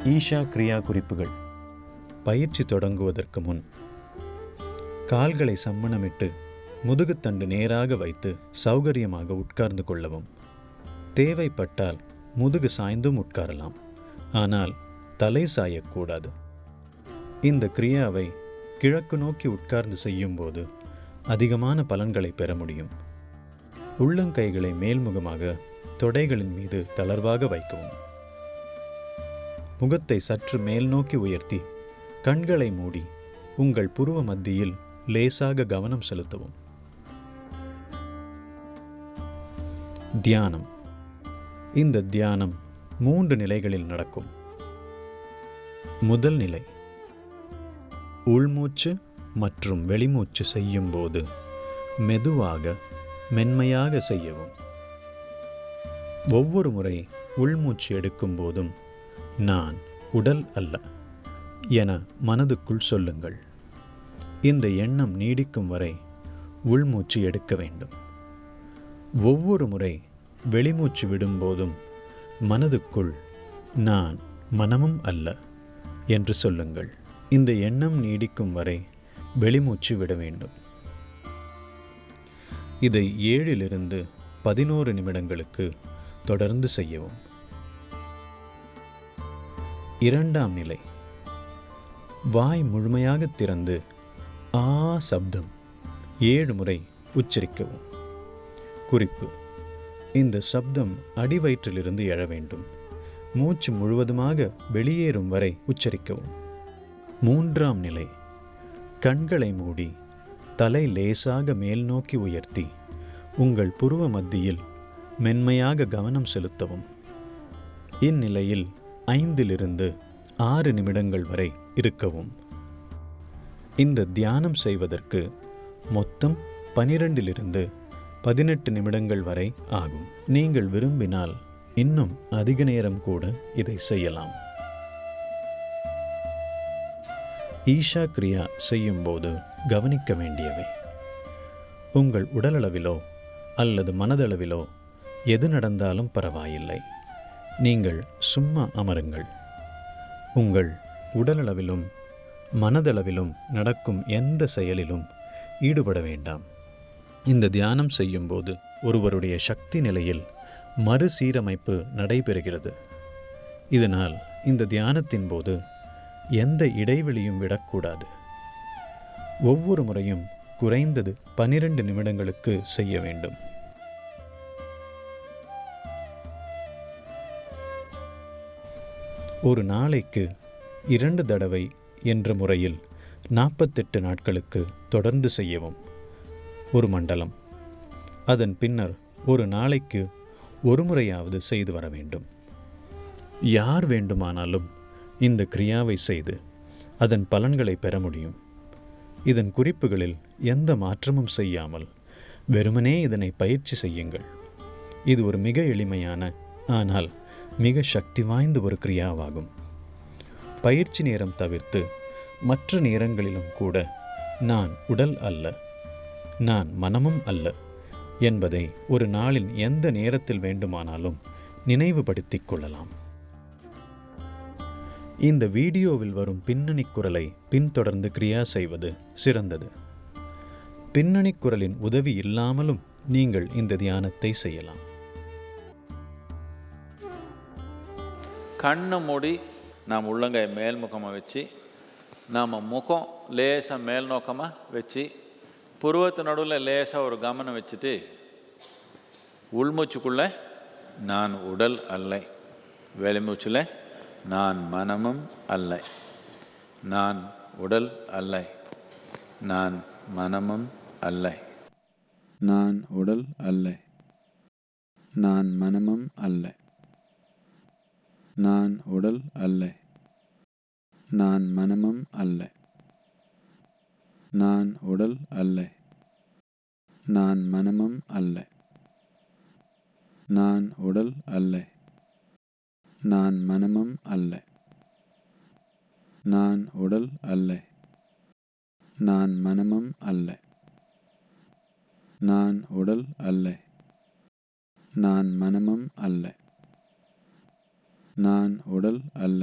ஈஷா கிரியா குறிப்புகள். பயிற்சி தொடங்குவதற்கு முன் கால்களை சம்மணமிட்டு முதுகுத்தண்டு நேராக வைத்து சௌகரியமாக உட்கார்ந்து கொள்ளவும். தேவைப்பட்டால் முதுகு சாய்ந்தும் உட்காரலாம், ஆனால் தலை சாயக்கூடாது. இந்த கிரியாவை கிழக்கு நோக்கி உட்கார்ந்து செய்யும்போது அதிகமான பலன்களை பெற முடியும். உள்ளங்கைகளை மேல்முகமாக தொடைகளின் மீது தளர்வாக வைக்கவும். முகத்தை சற்று மேல் நோக்கி உயர்த்தி கண்களை மூடி உங்கள் புருவ மத்தியில் லேசாக கவனம் செலுத்தவும். தியானம். இந்த தியானம் 3 நிலைகளில் நடக்கும். முதல் நிலை, உள்மூச்சு மற்றும் வெளிமூச்சு செய்யும்போது மெதுவாக மென்மையாக செய்யவும். ஒவ்வொரு முறை உள்மூச்சு எடுக்கும் போதும் நான் உடல் அல்ல என மனதுக்குள் சொல்லுங்கள். இந்த எண்ணம் நீடிக்கும் வரை உள்மூச்சு எடுக்க வேண்டும். ஒவ்வொரு முறை வெளிமூச்சு விடும்போதும் மனதுக்குள் நான் மனமும் அல்ல என்று சொல்லுங்கள். இந்த எண்ணம் நீடிக்கும் வரை வெளிமூச்சு விட வேண்டும். இதை 7 to 11 நிமிடங்களுக்கு தொடர்ந்து செய்யவும். இரண்டாம் நிலை, வாய் முழுமையாக திறந்து ஆ சப்தம் 7 முறை உச்சரிக்கவும். குறிப்பு: இந்த சப்தம் அடிவயிற்றிலிருந்து எழ வேண்டும். மூச்சு முழுவதுமாக வெளியேறும் வரை உச்சரிக்கவும். மூன்றாம் நிலை, கண்களை மூடி தலை லேசாக மேல் நோக்கி உயர்த்தி உங்கள் புருவ மத்தியில் மென்மையாக கவனம் செலுத்தவும். இந்நிலையில் 5 to 6 நிமிடங்கள் வரை இருக்கவும். இந்த தியானம் செய்வதற்கு மொத்தம் 12 to 18 நிமிடங்கள் வரை ஆகும். நீங்கள் விரும்பினால் இன்னும் அதிக நேரம் கூட இதை செய்யலாம். ஈஷா கிரியா செய்யும்போது கவனிக்க வேண்டியவை. உங்கள் உடலளவிலோ அல்லது மனதளவிலோ எது நடந்தாலும் பரவாயில்லை, நீங்கள் சும்மா அமருங்கள். உங்கள் உடலளவிலும் மனதளவிலும் நடக்கும் எந்த செயலிலும் ஈடுபட வேண்டாம். இந்த தியானம் செய்யும்போது ஒருவருடைய சக்தி நிலையில் மறுசீரமைப்பு நடைபெறுகிறது. இதனால் இந்த தியானத்தின் போது எந்த இடைவெளியும் விடக்கூடாது. ஒவ்வொரு முறையும் குறைந்தது 12 நிமிடங்களுக்கு செய்ய வேண்டும். ஒரு நாளைக்கு 2 தடவை என்ற முறையில் 48 நாட்களுக்கு தொடர்ந்து செய்யவும். ஒரு மண்டலம். அதன் பின்னர் ஒரு நாளைக்கு ஒரு முறையாவது செய்து வர வேண்டும். யார் வேண்டுமானாலும் இந்த கிரியாவை செய்து அதன் பலன்களை பெற முடியும். இதன் குறிப்புகளில் எந்த மாற்றமும் செய்யாமல் வெறுமனே இதனை பயிற்சி செய்யுங்கள். இது ஒரு மிக எளிமையான ஆனால் மிக சக்தி வாய்ந்த ஒரு கிரியாவாகும். பயிற்சி நேரம் தவிர்த்து மற்ற நேரங்களிலும் கூட நான் உடல் அல்ல, நான் மனமும் அல்ல என்பதை ஒரு நாளின் எந்த நேரத்தில் வேண்டுமானாலும் நினைவுபடுத்திக் கொள்ளலாம். இந்த வீடியோவில் வரும் பின்னணி குரலை பின்தொடர்ந்து கிரியா செய்வது சிறந்தது. பின்னணி குரலின் உதவி இல்லாமலும் நீங்கள் இந்த தியானத்தை செய்யலாம். கண்ணை மூடி நாம் உள்ளங்கை மேல்முகமாக வச்சு நாம் முகம் லேசாக மேல் நோக்கமாக வச்சு புருவத்து நடுவில் லேசாக ஒரு கவனம் வச்சுட்டு உள்மூச்சுக்குள்ளே நான் உடல் அல்ல, வெளிமூச்சில் நான் மனமும் அல்ல, நான் உடல் அல்ல, நான் மனமும் அல்ல, நான் உடல் அல்ல, நான் மனமும் அல்ல, நான் உடல் அல்ல, நான் மனமும் அல்ல, நான் உடல் அல்ல, நான் மனமும் அல்ல, நான் உடல் அல்ல, நான் மனமும் அல்ல, நான் உடல் அல்ல, நான் மனமும் அல்ல, நான் உடல் அல்ல, நான் மனமும் அல்ல, நான் உடல் அல்ல,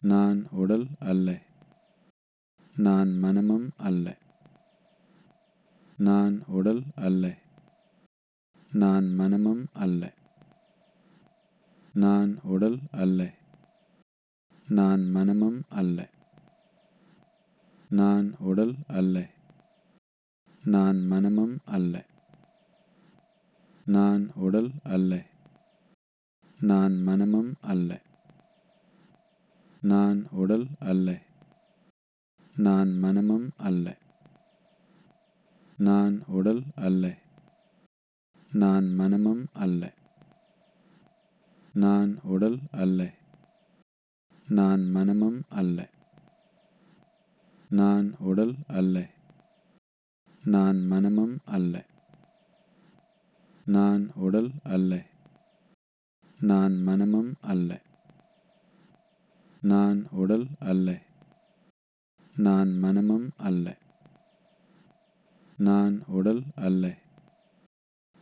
நான் உடல் அல்ல. நான் மனமும் அல்ல. நான் உடல் அல்ல. நான் மனமும் அல்ல. நான் உடல் அல்ல. நான் மனமும் அல்ல. நான் உடல் அல்ல. நான் மனமும் அல்ல. நான் உடல் அல்ல. நான் மனமும் அல்ல. நான் உடல் அல்ல. நான் மனமும் அல்ல. நான் உடல் அல்ல. நான் மனமும் அல்ல. நான் உடல் அல்ல. நான் மனமும் அல்ல. நான் உடல் அல்ல. நான் மனமும் அல்ல. நான் உடல் அல்ல. நான் மனமும் அல்ல. நான் உடல் அல்ல. நான் மனமும் அல்ல. நான் உடல் அல்ல.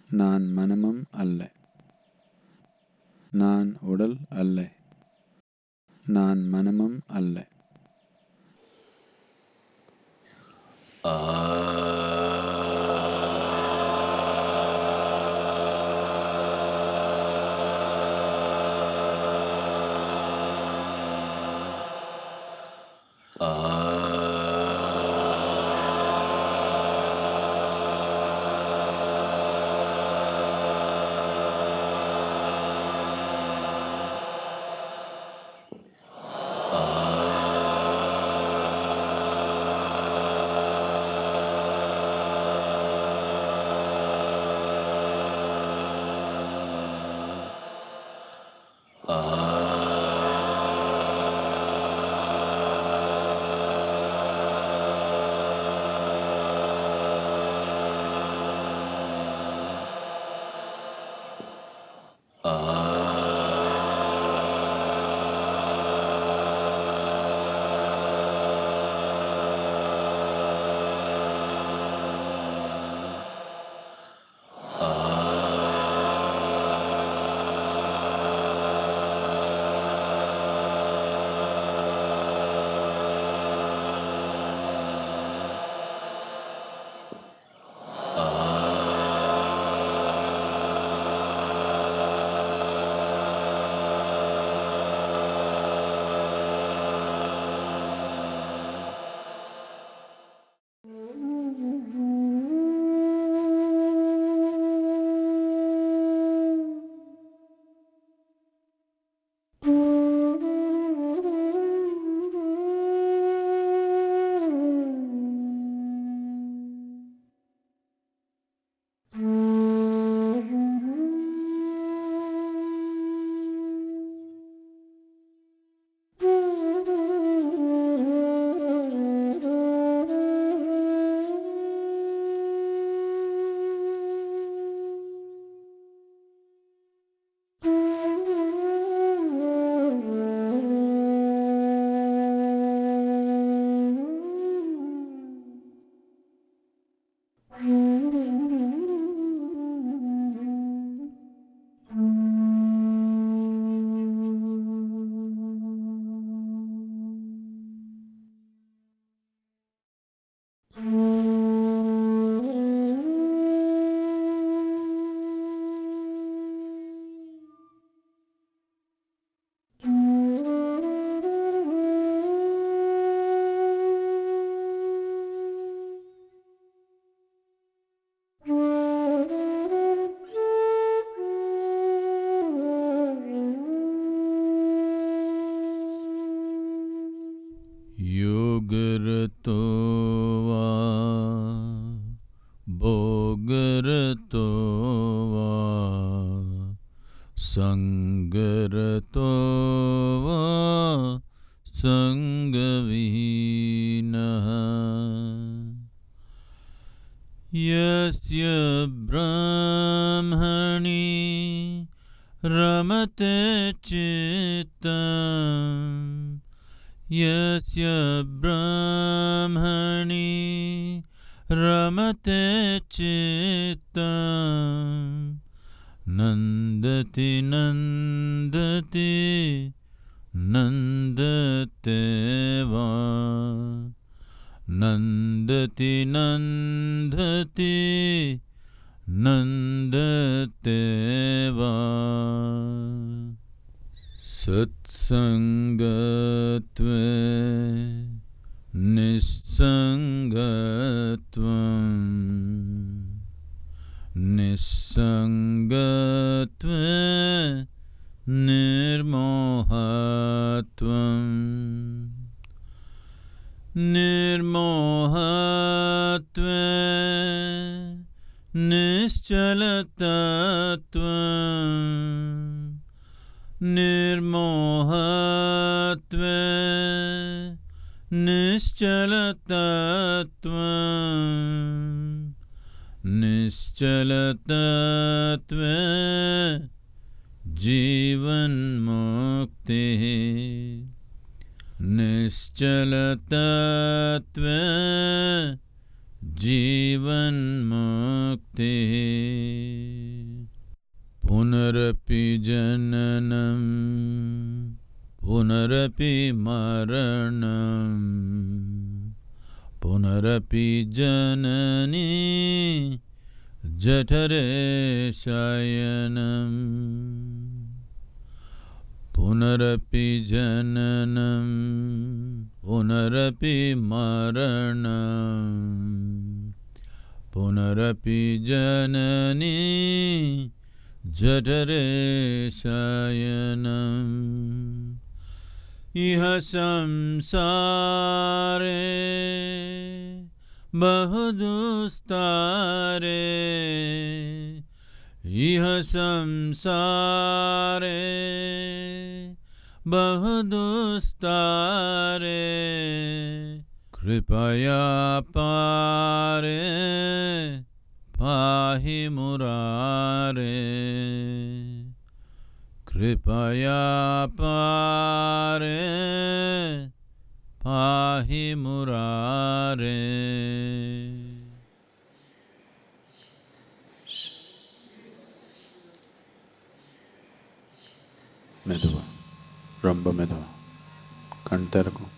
நான் மனமும் அல்ல. நான் உடல் அல்ல. நான் மனமும் அல்ல. योगरतो वा भोगरतो वा संगरतो वा संगविहीनः यस्य ब्रह्मणि रमते चित्तम् यस्य ब्रह्मणि रमते चित्तम् नन्दति नन्दति नन्दते वा नन्दति नन्दति नन्दते वा सत्सङ्गत्वे निस्सङ्गत्वं निस्सङ्गत्वे निर्मोहत्वं निर्मोहत्वे निश्चलतत्वं निर्मोहत्वे निश्चलतत्वं निश्चलतत्वे जीवन्मुक्तिः निश्चलतत्वे जीवन्मुक्तिः पुनरपि जननं पुनरपि मरणं पुनरपि जननी जठरे शयनं पुनरपि जननं पुनरपि मरणं पुनरपि जननी जठरे शयनम् इह संसारे बहुदुस्तारे इह संसारे बहुदुस्तारे कृपया पारे पाहि मुरारे कृपया पारे पाहि मुरारे மெதுவா, ரொம்ப மெதுவா. கண் திறக்கும்.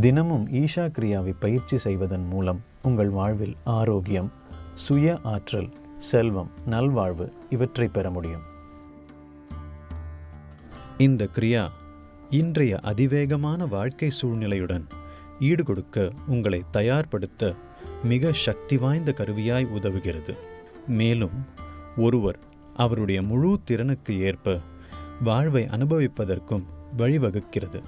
தினமும் ஈஷா கிரியாவை பயிற்சி செய்வதன் மூலம் உங்கள் வாழ்வில் ஆரோக்கியம், சுய ஆற்றல், செல்வம், நல்வாழ்வு இவற்றை பெற முடியும். இந்த கிரியா இன்றைய அதிவேகமான வாழ்க்கை சூழ்நிலையுடன் ஈடுகொடுக்க உங்களை தயார்படுத்த மிக சக்தி வாய்ந்த கருவியாய் உதவுகிறது. மேலும் ஒருவர் அவருடைய முழு திறனுக்கு ஏற்ப வாழ்வை அனுபவிப்பதற்கும் வழிவகுக்கிறது.